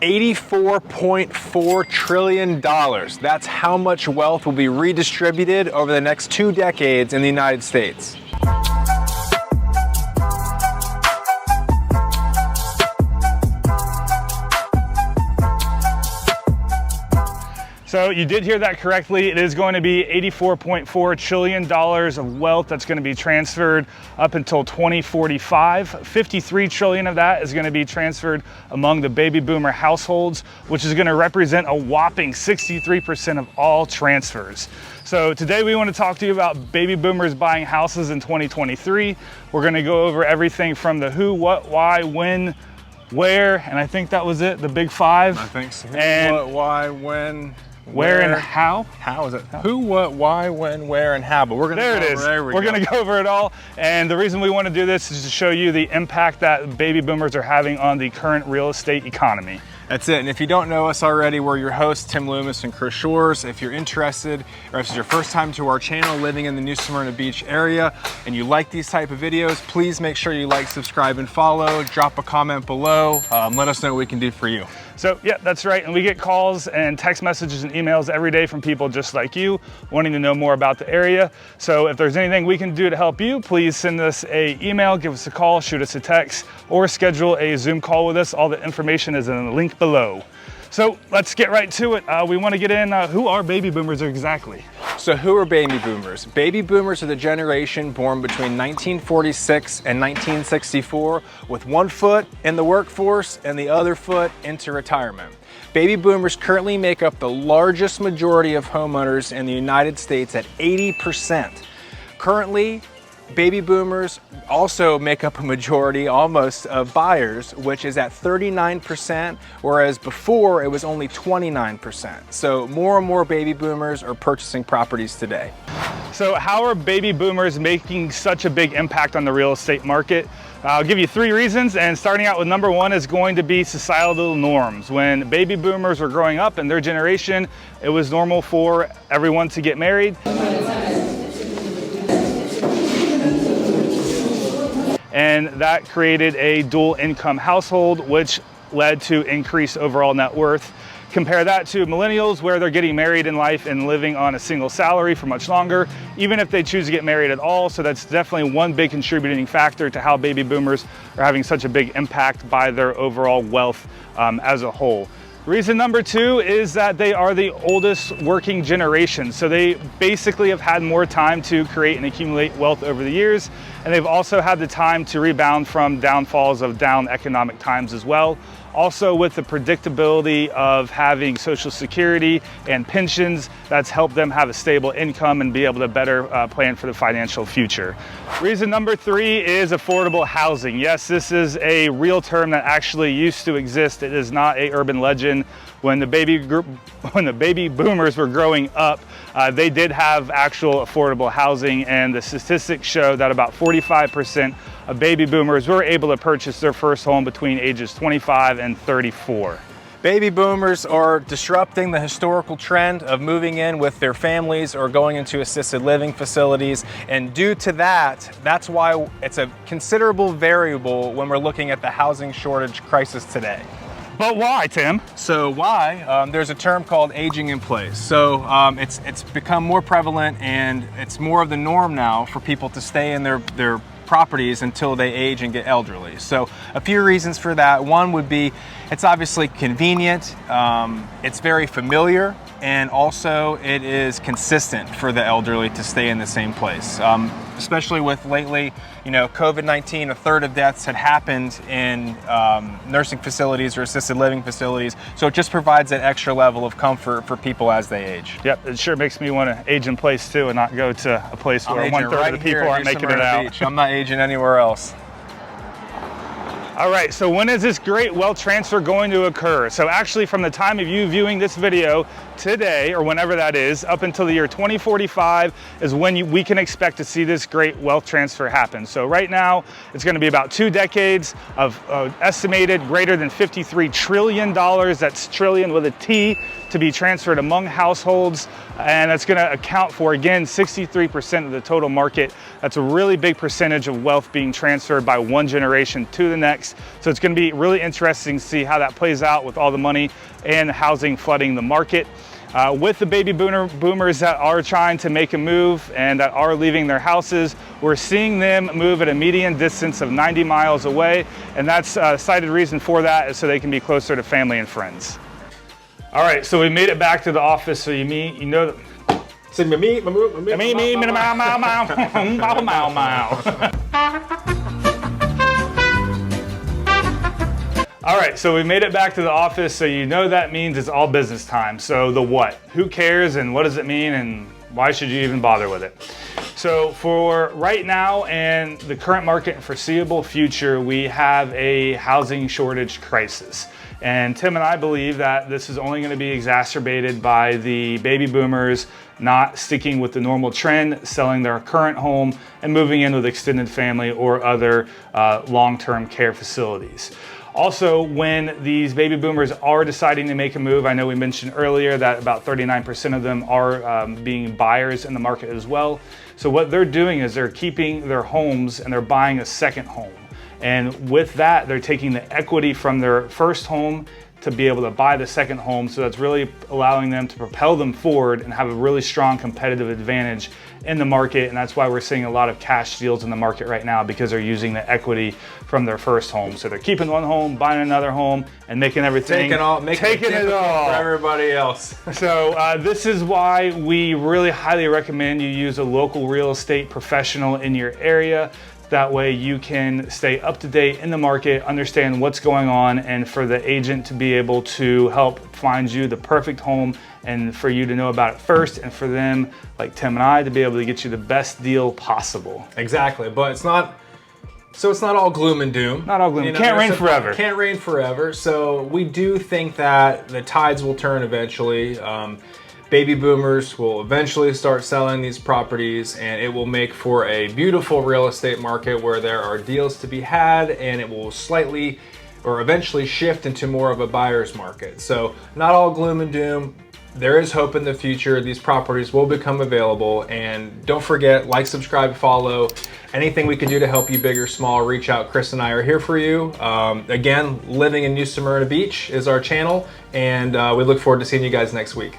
$84.4 trillion. That's how much wealth will be redistributed over the next 2 decades in the United States. So you did hear that correctly. It is going to be $84.4 trillion of wealth that's going to be transferred up until 2045. 53 trillion of that is going to be transferred among the baby boomer households, which is going to represent a whopping 63% of all transfers. So today we want to talk to you about baby boomers buying houses in 2023. We're going to go over everything from the who, what, why, when, where, and I think that was it, the big 5. I think so. Who, and what, why, when, where and how? How is it? Who, what, why, when, where, and how. But we're going to There it is. We're going to go over it all. And the reason we want to do this is to show you the impact that baby boomers are having on the current real estate economy. That's it. And if you don't know us already, we're your hosts, Tim Loomis and Chris Shores. If you're interested, or if it's your first time to our channel living in the new Smyrna Beach area, and you like these type of videos, please make sure you like, subscribe, and follow. Drop a comment below. Let us know what we can do for you. So yeah, that's right. And we get calls and text messages and emails every day from people just like you wanting to know more about the area. So if there's anything we can do to help you, please send us an email, give us a call, shoot us a text, or schedule a Zoom call with us. All the information is in the link below. So let's get right to it. We want to get in, who are baby boomers exactly? So who are baby boomers? Baby boomers are the generation born between 1946 and 1964 with one foot in the workforce and the other foot into retirement. Baby boomers currently make up the largest majority of homeowners in the United States at 80%. Currently, baby boomers also make up a majority almost of buyers, which is at 39%, whereas before it was only 29%. So more and more baby boomers are purchasing properties today. So how are baby boomers making such a big impact on the real estate market? I'll give you 3 reasons, and starting out with number 1 is going to be societal norms. When baby boomers were growing up in their generation, it was normal for everyone to get married. And that created a dual income household, which led to increased overall net worth. Compare that to millennials, where they're getting married in life and living on a single salary for much longer, even if they choose to get married at all. So that's definitely one big contributing factor to how baby boomers are having such a big impact by their overall wealth as a whole. Reason number 2 is that they are the oldest working generation. So they basically have had more time to create and accumulate wealth over the years. And they've also had the time to rebound from downfalls of down economic times as well. Also, with the predictability of having Social Security and pensions, that's helped them have a stable income and be able to better plan for the financial future. Reason number 3 is affordable housing. Yes, this is a real term that actually used to exist. It is not an urban legend. When the baby boomers were growing up, they did have actual affordable housing, and the statistics show that about 45% of baby boomers were able to purchase their first home between ages 25 and 34. Baby boomers are disrupting the historical trend of moving in with their families or going into assisted living facilities. And due to that, that's why it's a considerable variable when we're looking at the housing shortage crisis today. But why, Tim? So why? There's a term called aging in place. So it's become more prevalent, and it's more of the norm now for people to stay in their properties until they age and get elderly. So a few reasons for that. One would be it's obviously convenient, it's very familiar, and also it is consistent for the elderly to stay in the same place. Especially with lately, you know, COVID-19, a third of deaths had happened in nursing facilities or assisted living facilities. So it just provides that extra level of comfort for people as they age. Yep, it sure makes me want to age in place too and not go to a place where 1/3 of the people aren't making it out. Beach. I'm not aging anywhere else. All right, so when is this great wealth transfer going to occur? So actually from the time of you viewing this video today, or whenever that is, up until the year 2045 is when we can expect to see this great wealth transfer happen. So right now, it's gonna be about 2 decades of estimated greater than $53 trillion, that's trillion with a T, to be transferred among households. And that's gonna account for, again, 63% of the total market. That's a really big percentage of wealth being transferred by one generation to the next. next. So it's going to be really interesting to see how that plays out with all the money and housing flooding the market. With the baby boomers that are trying to make a move and that are leaving their houses, we're seeing them move at a median distance of 90 miles away, and that's a cited reason for that is so they can be closer to family and friends. All right, so we made it back to the office. So you know. All right, so we made it back to the office, so you know that means it's all business time. So the what? Who cares and what does it mean and why should you even bother with it? So for right now and the current market and foreseeable future, we have a housing shortage crisis. And Tim and I believe that this is only going to be exacerbated by the baby boomers not sticking with the normal trend, selling their current home and moving in with extended family or other long-term care facilities. Also, when these baby boomers are deciding to make a move, I know we mentioned earlier that about 39% of them are being buyers in the market as well. So what they're doing is they're keeping their homes and they're buying a second home. And with that, they're taking the equity from their first home to be able to buy the second home. So that's really allowing them to propel them forward and have a really strong competitive advantage in the market. And that's why we're seeing a lot of cash deals in the market right now, because they're using the equity from their first home. So they're keeping one home, buying another home, and making everything, taking it all for everybody else. So this is why we really highly recommend you use a local real estate professional in your area. That way you can stay up to date in the market, understand what's going on, and for the agent to be able to help find you the perfect home and for you to know about it first, and for them, like Tim and I, to be able to get you the best deal possible. Exactly, but it's not all gloom and doom. Not all gloom. You know, can't rain forever. Can't rain forever. So we do think that the tides will turn eventually. Baby boomers will eventually start selling these properties, and it will make for a beautiful real estate market where there are deals to be had, and it will slightly or eventually shift into more of a buyer's market. So not all gloom and doom. There is hope in the future. These properties will become available, and don't forget, like, subscribe, follow. Anything we can do to help you, big or small, reach out. Chris and I are here for you. Again, living in New Smyrna Beach is our channel, and we look forward to seeing you guys next week.